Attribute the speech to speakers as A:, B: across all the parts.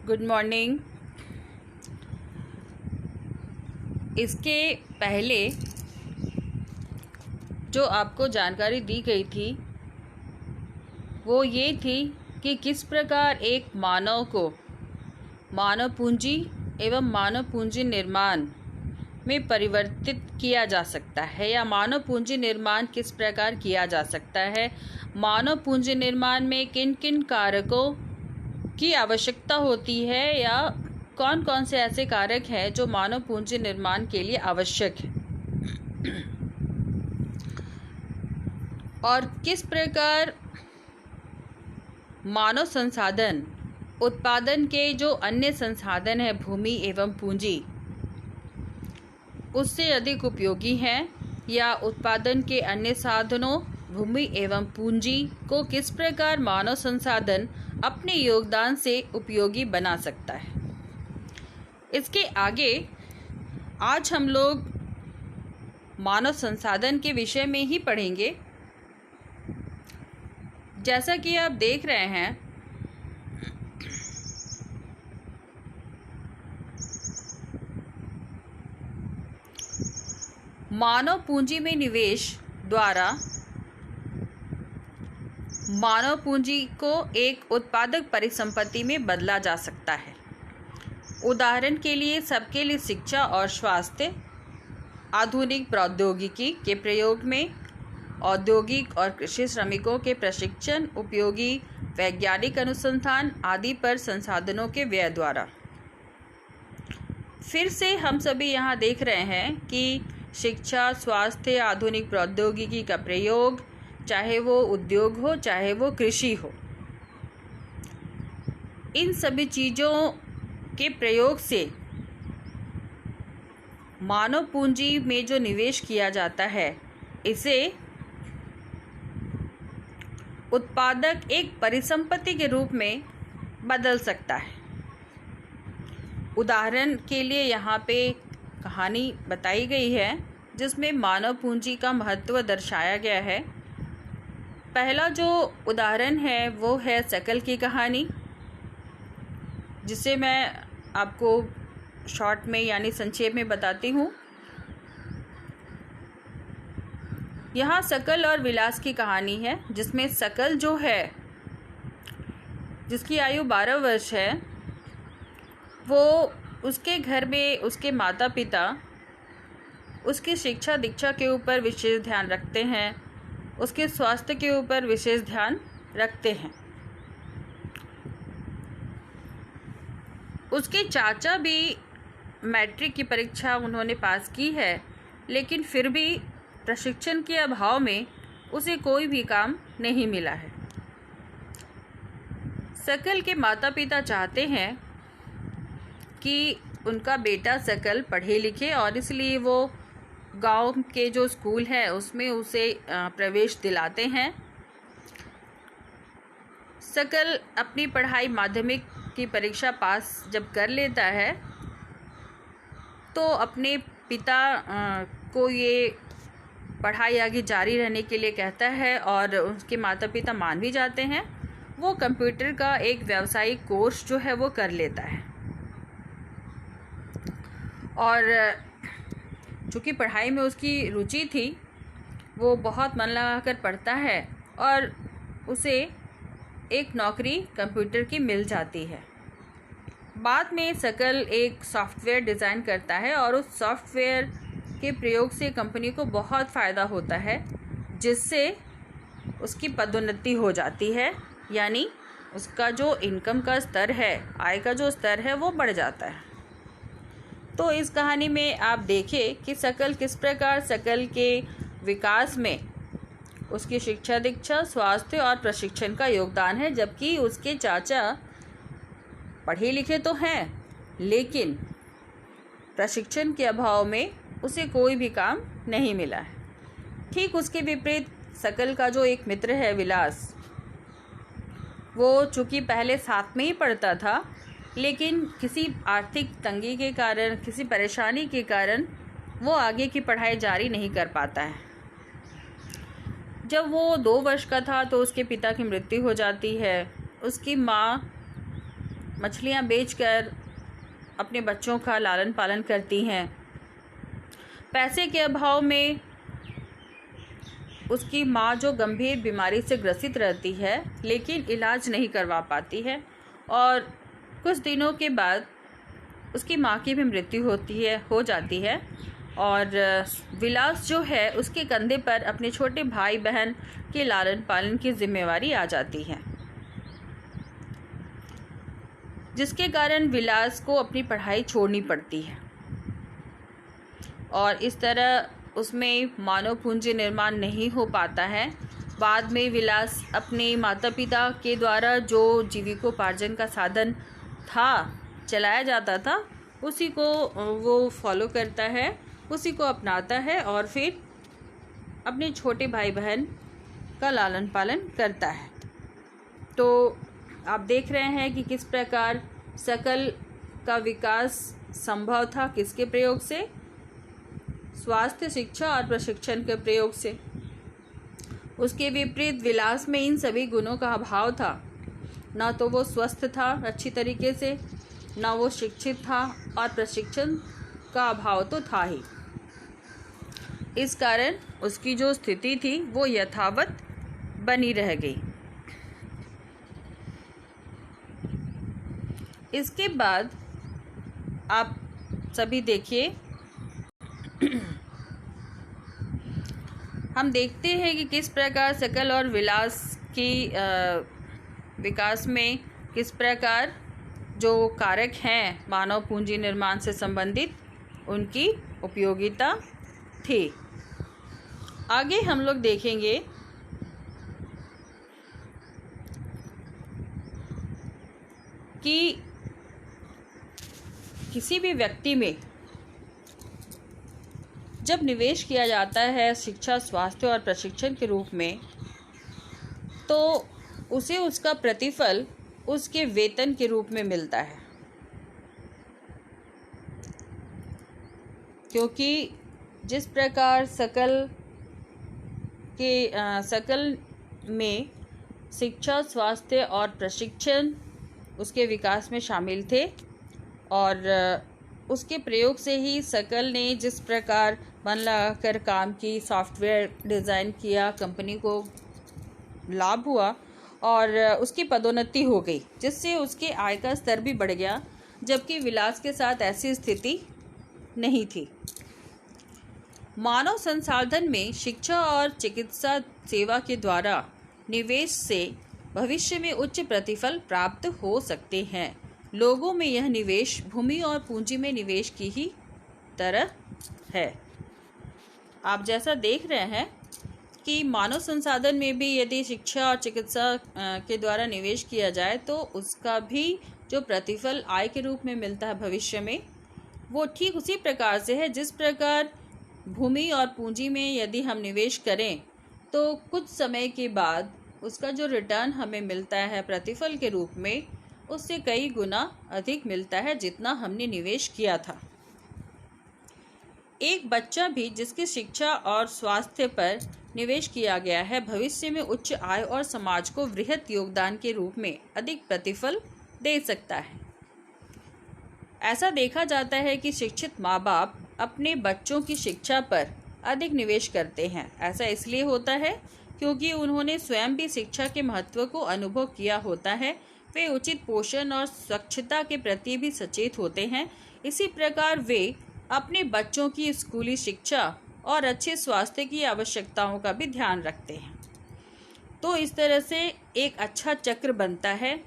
A: Good morning. इसके पहले जो आपको जानकारी दी गई थी वो ये थी कि किस प्रकार एक मानव को मानव पूंजी एवं मानव पूंजी निर्माण में परिवर्तित किया जा सकता है, या मानव पूंजी निर्माण किस प्रकार किया जा सकता है। मानव पूंजी निर्माण में किन किन कारकों की आवश्यकता होती है, या कौन कौन से ऐसे कारक हैं जो मानव पूंजी निर्माण के लिए आवश्यक है, और किस प्रकार मानव संसाधन उत्पादन के जो अन्य संसाधन है, भूमि एवं पूंजी, उससे अधिक उपयोगी हैं, या उत्पादन के अन्य साधनों भूमि एवं पूंजी को किस प्रकार मानव संसाधन अपने योगदान से उपयोगी बना सकता है। इसके आगे आज हम लोग मानव संसाधन के विषय में ही पढ़ेंगे। जैसा कि आप देख रहे हैं, मानव पूंजी में निवेश द्वारा मानव पूंजी को एक उत्पादक परिसंपत्ति में बदला जा सकता है। उदाहरण के लिए सबके लिए शिक्षा और स्वास्थ्य, आधुनिक प्रौद्योगिकी के प्रयोग में, औद्योगिक और कृषि श्रमिकों के प्रशिक्षण, उपयोगी वैज्ञानिक अनुसंधान आदि पर संसाधनों के व्यय द्वारा। फिर से हम सभी यहाँ देख रहे हैं कि शिक्षा, स्वास्थ्य, आधुनिक प्रौद्योगिकी का प्रयोग, चाहे वो उद्योग हो चाहे वो कृषि हो, इन सभी चीज़ों के प्रयोग से मानव पूंजी में जो निवेश किया जाता है, इसे उत्पादक एक परिसंपत्ति के रूप में बदल सकता है। उदाहरण के लिए यहाँ पे कहानी बताई गई है जिसमें मानव पूंजी का महत्व दर्शाया गया है। पहला जो उदाहरण है वो है शकल की कहानी, जिसे मैं आपको शॉर्ट में यानी संक्षेप में बताती हूँ। यहाँ शकल और विलास की कहानी है, जिसमें शकल जो है, जिसकी आयु 12 वर्ष है, वो उसके घर में उसके माता पिता उसकी शिक्षा दीक्षा के ऊपर विशेष ध्यान रखते हैं, उसके स्वास्थ्य के ऊपर विशेष ध्यान रखते हैं। उसके चाचा भी मैट्रिक की परीक्षा उन्होंने पास की है, लेकिन फिर भी प्रशिक्षण के अभाव में उसे कोई भी काम नहीं मिला है। शकल के माता पिता चाहते हैं कि उनका बेटा शकल पढ़े लिखे, और इसलिए वो गांव के जो स्कूल है उसमें उसे प्रवेश दिलाते हैं। शकल अपनी पढ़ाई माध्यमिक की परीक्षा पास जब कर लेता है तो अपने पिता को ये पढ़ाई आगे जारी रहने के लिए कहता है, और उसके माता पिता मान भी जाते हैं। वो कंप्यूटर का एक व्यावसायिक कोर्स जो है वो कर लेता है, और चूँकि पढ़ाई में उसकी रुचि थी, वो बहुत मन लगाकर पढ़ता है और उसे एक नौकरी कंप्यूटर की मिल जाती है। बाद में शकल एक सॉफ्टवेयर डिज़ाइन करता है, और उस सॉफ्टवेयर के प्रयोग से कंपनी को बहुत फ़ायदा होता है, जिससे उसकी पदोन्नति हो जाती है, यानी उसका जो इनकम का स्तर है, आय का जो स्तर है, वो बढ़ जाता है। तो इस कहानी में आप देखें कि शकल किस प्रकार शकल के विकास में उसकी शिक्षा दीक्षा, स्वास्थ्य और प्रशिक्षण का योगदान है, जबकि उसके चाचा पढ़े लिखे तो हैं, लेकिन प्रशिक्षण के अभाव में उसे कोई भी काम नहीं मिला है। ठीक उसके विपरीत शकल का जो एक मित्र है विलास, वो चूँकि पहले साथ में ही पढ़ता था, लेकिन किसी आर्थिक तंगी के कारण, किसी परेशानी के कारण वो आगे की पढ़ाई जारी नहीं कर पाता है। जब वो 2 वर्ष का था तो उसके पिता की मृत्यु हो जाती है। उसकी माँ मछलियाँ बेचकर अपने बच्चों का लालन पालन करती हैं। पैसे के अभाव में उसकी माँ जो गंभीर बीमारी से ग्रसित रहती है लेकिन इलाज नहीं करवा पाती है और कुछ दिनों के बाद उसकी माँ की भी मृत्यु हो जाती है और विलास जो है उसके कंधे पर अपने छोटे भाई बहन के लालन पालन की जिम्मेवारी आ जाती है, जिसके कारण विलास को अपनी पढ़ाई छोड़नी पड़ती है और इस तरह उसमें मानव पूंजी निर्माण नहीं हो पाता है। बाद में विलास अपने माता पिता के द्वारा जो जीविकोपार्जन का साधन था, चलाया जाता था, उसी को वो फॉलो करता है, उसी को अपनाता है और फिर अपने छोटे भाई बहन का लालन पालन करता है। तो आप देख रहे हैं कि किस प्रकार सकल का विकास संभव था, किसके प्रयोग से? स्वास्थ्य, शिक्षा और प्रशिक्षण के प्रयोग से। उसके विपरीत विलास में इन सभी गुणों का अभाव था। ना तो वो स्वस्थ था अच्छी तरीके से, ना वो शिक्षित था और प्रशिक्षण का अभाव तो था ही। इस कारण उसकी जो स्थिति थी वो यथावत बनी रह गई। इसके बाद आप सभी देखिए, हम देखते हैं कि किस प्रकार सकल और विलास की विकास में किस प्रकार जो कारक हैं मानव पूंजी निर्माण से संबंधित, उनकी उपयोगिता थी। आगे हम लोग देखेंगे कि किसी भी व्यक्ति में जब निवेश किया जाता है शिक्षा, स्वास्थ्य और प्रशिक्षण के रूप में, तो उसे उसका प्रतिफल उसके वेतन के रूप में मिलता है, क्योंकि जिस प्रकार सकल में शिक्षा, स्वास्थ्य और प्रशिक्षण उसके विकास में शामिल थे और उसके प्रयोग से ही सकल ने जिस प्रकार मन लगाकर काम की, सॉफ्टवेयर डिज़ाइन किया, कंपनी को लाभ हुआ और उसकी पदोन्नति हो गई, जिससे उसके आय का स्तर भी बढ़ गया, जबकि विलास के साथ ऐसी स्थिति नहीं थी। मानव संसाधन में शिक्षा और चिकित्सा सेवा के द्वारा निवेश से भविष्य में उच्च प्रतिफल प्राप्त हो सकते हैं। लोगों में यह निवेश भूमि और पूंजी में निवेश की ही तरह है। आप जैसा देख रहे हैं कि मानव संसाधन में भी यदि शिक्षा और चिकित्सा के द्वारा निवेश किया जाए तो उसका भी जो प्रतिफल आय के रूप में मिलता है भविष्य में, वो ठीक उसी प्रकार से है जिस प्रकार भूमि और पूंजी में यदि हम निवेश करें तो कुछ समय के बाद उसका जो रिटर्न हमें मिलता है प्रतिफल के रूप में, उससे कई गुना अधिक मिलता है जितना हमने निवेश किया था। एक बच्चा भी जिसकी शिक्षा और स्वास्थ्य पर निवेश किया गया है, भविष्य में उच्च आय और समाज को वृहत योगदान के रूप में अधिक प्रतिफल दे सकता है। ऐसा देखा जाता है कि शिक्षित माँ बाप अपने बच्चों की शिक्षा पर अधिक निवेश करते हैं। ऐसा इसलिए होता है क्योंकि उन्होंने स्वयं भी शिक्षा के महत्व को अनुभव किया होता है। वे उचित पोषण और स्वच्छता के प्रति भी सचेत होते हैं। इसी प्रकार वे अपने बच्चों की स्कूली शिक्षा और अच्छे स्वास्थ्य की आवश्यकताओं का भी ध्यान रखते हैं। तो इस तरह से एक अच्छा चक्र बनता है।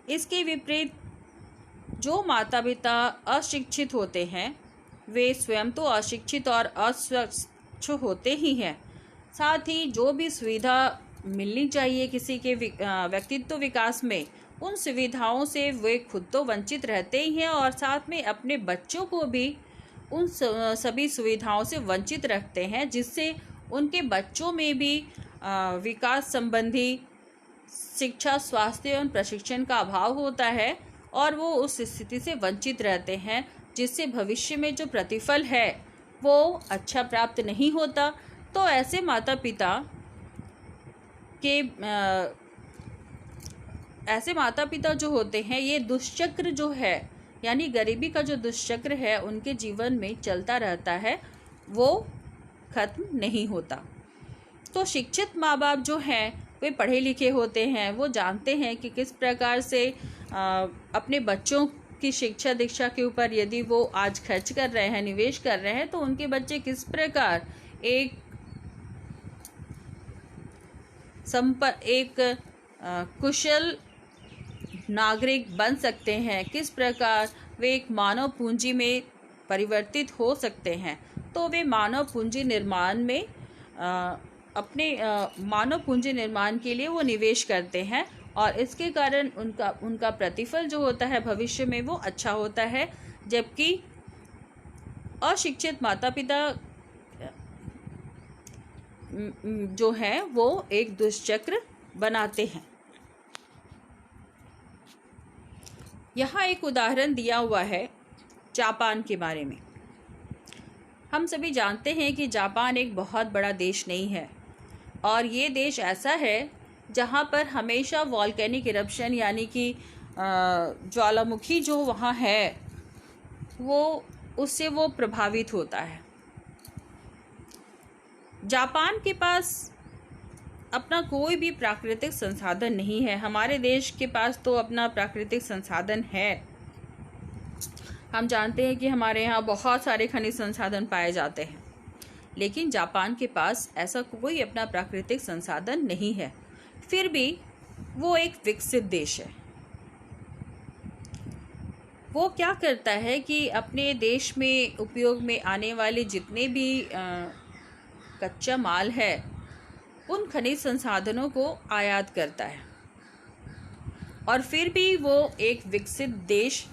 A: इसके विपरीत जो माता पिता अशिक्षित होते हैं, वे स्वयं तो अशिक्षित और अस्वच्छ होते ही हैं, साथ ही जो भी सुविधा मिलनी चाहिए किसी के व्यक्तित्व विकास में, उन सुविधाओं से वे खुद तो वंचित रहते ही हैं और साथ में अपने बच्चों को भी उन सभी सुविधाओं से वंचित रखते हैं, जिससे उनके बच्चों में भी विकास संबंधी शिक्षा, स्वास्थ्य एवं प्रशिक्षण का अभाव होता है और वो उस स्थिति से वंचित रहते हैं, जिससे भविष्य में जो प्रतिफल है वो अच्छा प्राप्त नहीं होता। तो ऐसे माता पिता के ऐसे माता पिता जो होते हैं, ये दुष्चक्र जो है, यानी गरीबी का जो दुष्चक्र है उनके जीवन में चलता रहता है, वो खत्म नहीं होता। तो शिक्षित माँ बाप जो हैं वे पढ़े लिखे होते हैं, वो जानते हैं कि किस प्रकार से अपने बच्चों की शिक्षा दीक्षा के ऊपर यदि वो आज खर्च कर रहे हैं, निवेश कर रहे हैं, तो उनके बच्चे किस प्रकार एक कुशल नागरिक बन सकते हैं, किस प्रकार वे एक मानव पूंजी में परिवर्तित हो सकते हैं। तो वे मानव पूंजी निर्माण में अपने मानव पूंजी निर्माण के लिए वो निवेश करते हैं, और इसके कारण उनका प्रतिफल जो होता है भविष्य में वो अच्छा होता है। जबकि अशिक्षित माता पिता जो हैं वो एक दुष्चक्र बनाते हैं। यहाँ एक उदाहरण दिया हुआ है जापान के बारे में। हम सभी जानते हैं कि जापान एक बहुत बड़ा देश नहीं है, और ये देश ऐसा है जहाँ पर हमेशा वॉल्केनिक इरप्शन यानी कि ज्वालामुखी जो वहाँ है उससे वो प्रभावित होता है। जापान के पास अपना कोई भी प्राकृतिक संसाधन नहीं है। हमारे देश के पास तो अपना प्राकृतिक संसाधन है। हम जानते हैं कि हमारे यहाँ बहुत सारे खनिज संसाधन पाए जाते हैं, लेकिन जापान के पास ऐसा कोई अपना प्राकृतिक संसाधन नहीं है। फिर भी वो एक विकसित देश है। वो क्या करता है कि अपने देश में उपयोग में आने वाले जितने भी कच्चा माल है उन खनिज संसाधनों को आयात करता है, और फिर भी वो एक विकसित देश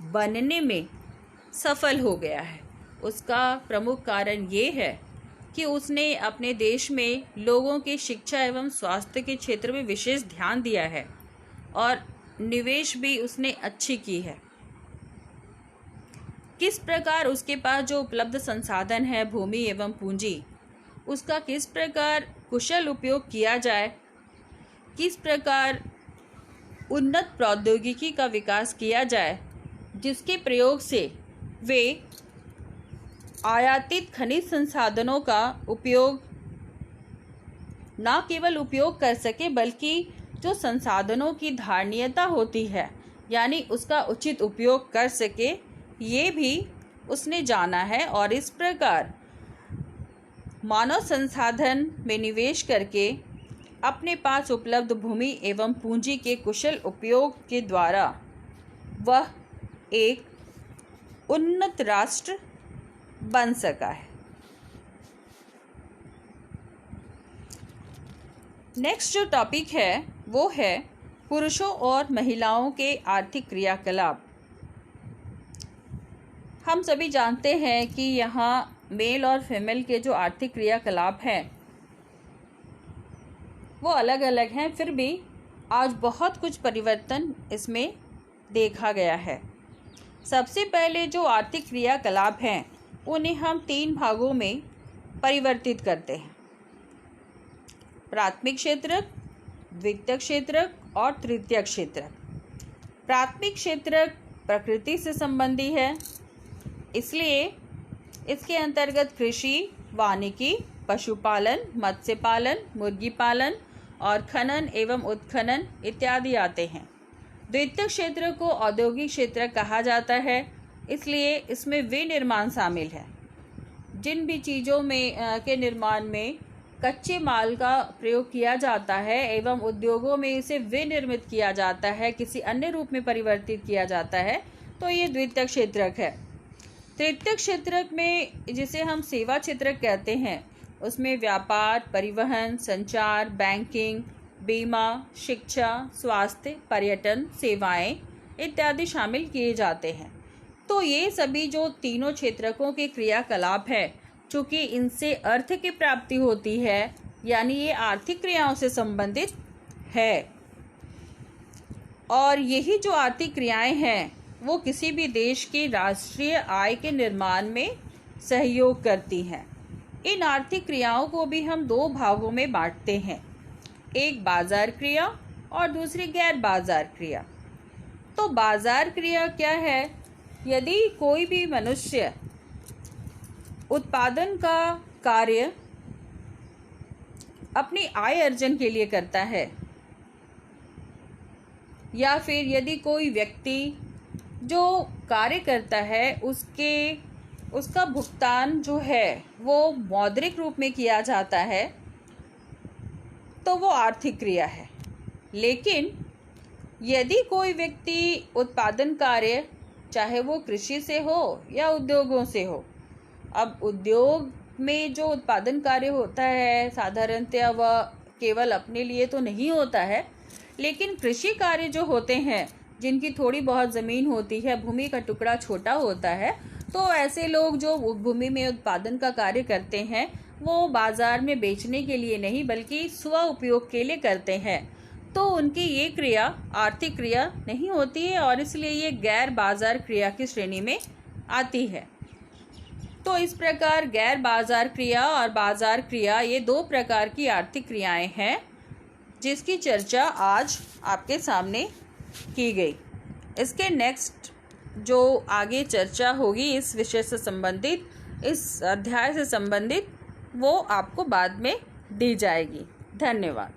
A: बनने में सफल हो गया है। उसका प्रमुख कारण ये है कि उसने अपने देश में लोगों की शिक्षा एवं स्वास्थ्य के क्षेत्र में विशेष ध्यान दिया है, और निवेश भी उसने अच्छी की है। किस प्रकार उसके पास जो उपलब्ध संसाधन है, भूमि एवं पूंजी, उसका किस प्रकार कुशल उपयोग किया जाए, किस प्रकार उन्नत प्रौद्योगिकी का विकास किया जाए, जिसके प्रयोग से वे आयातित खनिज संसाधनों का उपयोग न केवल उपयोग कर सके, बल्कि जो संसाधनों की धारणीयता होती है यानी उसका उचित उपयोग कर सके, ये भी उसने जाना है। और इस प्रकार मानव संसाधन में निवेश करके अपने पास उपलब्ध भूमि एवं पूंजी के कुशल उपयोग के द्वारा वह एक उन्नत राष्ट्र बन सका है। नेक्स्ट जो टॉपिक है वो है पुरुषों और महिलाओं के आर्थिक क्रियाकलाप। हम सभी जानते हैं कि यहाँ मेल और फीमेल के जो आर्थिक क्रियाकलाप हैं वो अलग अलग हैं, फिर भी आज बहुत कुछ परिवर्तन इसमें देखा गया है। सबसे पहले जो आर्थिक क्रियाकलाप हैं उन्हें हम 3 भागों में परिवर्तित करते हैं: प्राथमिक क्षेत्रक, द्वितीयक क्षेत्रक और तृतीयक क्षेत्रक। प्राथमिक क्षेत्रक प्रकृति से संबंधी है, इसलिए इसके अंतर्गत कृषि, वानिकी, पशुपालन, मत्स्य पालन, मुर्गी पालन और खनन एवं उत्खनन इत्यादि आते हैं। द्वितीयक क्षेत्र को औद्योगिक क्षेत्र कहा जाता है, इसलिए इसमें विनिर्माण शामिल है। जिन भी चीज़ों में के निर्माण में कच्चे माल का प्रयोग किया जाता है एवं उद्योगों में इसे विनिर्मित किया जाता है, किसी अन्य रूप में परिवर्तित किया जाता है, तो ये द्वितीयक क्षेत्रक है। तृतीयक क्षेत्रक में, जिसे हम सेवा क्षेत्रक कहते हैं, उसमें व्यापार, परिवहन, संचार, बैंकिंग, बीमा, शिक्षा, स्वास्थ्य, पर्यटन सेवाएं इत्यादि शामिल किए जाते हैं। तो ये सभी जो तीनों क्षेत्रकों के क्रियाकलाप है, चूँकि इनसे अर्थ की प्राप्ति होती है, यानी ये आर्थिक क्रियाओं से संबंधित है, और यही जो आर्थिक क्रियाएं हैं वो किसी भी देश की राष्ट्रीय आय के निर्माण में सहयोग करती हैं। इन आर्थिक क्रियाओं को भी हम 2 भागों में बांटते हैं, एक बाजार क्रिया और दूसरी गैर बाजार क्रिया। तो बाजार क्रिया क्या है? यदि कोई भी मनुष्य उत्पादन का कार्य अपनी आय अर्जन के लिए करता है, या फिर यदि कोई व्यक्ति जो कार्य करता है उसका भुगतान जो है वो मौद्रिक रूप में किया जाता है, तो वो आर्थिक क्रिया है। लेकिन यदि कोई व्यक्ति उत्पादन कार्य, चाहे वो कृषि से हो या उद्योगों से हो, अब उद्योग में जो उत्पादन कार्य होता है साधारणतया वह केवल अपने लिए तो नहीं होता है, लेकिन कृषि कार्य जो होते हैं जिनकी थोड़ी बहुत ज़मीन होती है, भूमि का टुकड़ा छोटा होता है, तो ऐसे लोग जो भूमि में उत्पादन का कार्य करते हैं वो बाजार में बेचने के लिए नहीं बल्कि स्व उपयोग के लिए करते हैं, तो उनकी ये क्रिया आर्थिक क्रिया नहीं होती है और इसलिए ये गैर बाजार क्रिया की श्रेणी में आती है। तो इस प्रकार गैर बाजार क्रिया और बाजार क्रिया ये दो प्रकार की आर्थिक क्रियाएं हैं जिसकी चर्चा आज आपके सामने की गई। इसके नेक्स्ट जो आगे चर्चा होगी इस विषय से संबंधित, इस अध्याय से संबंधित, वो आपको बाद में दी जाएगी। धन्यवाद।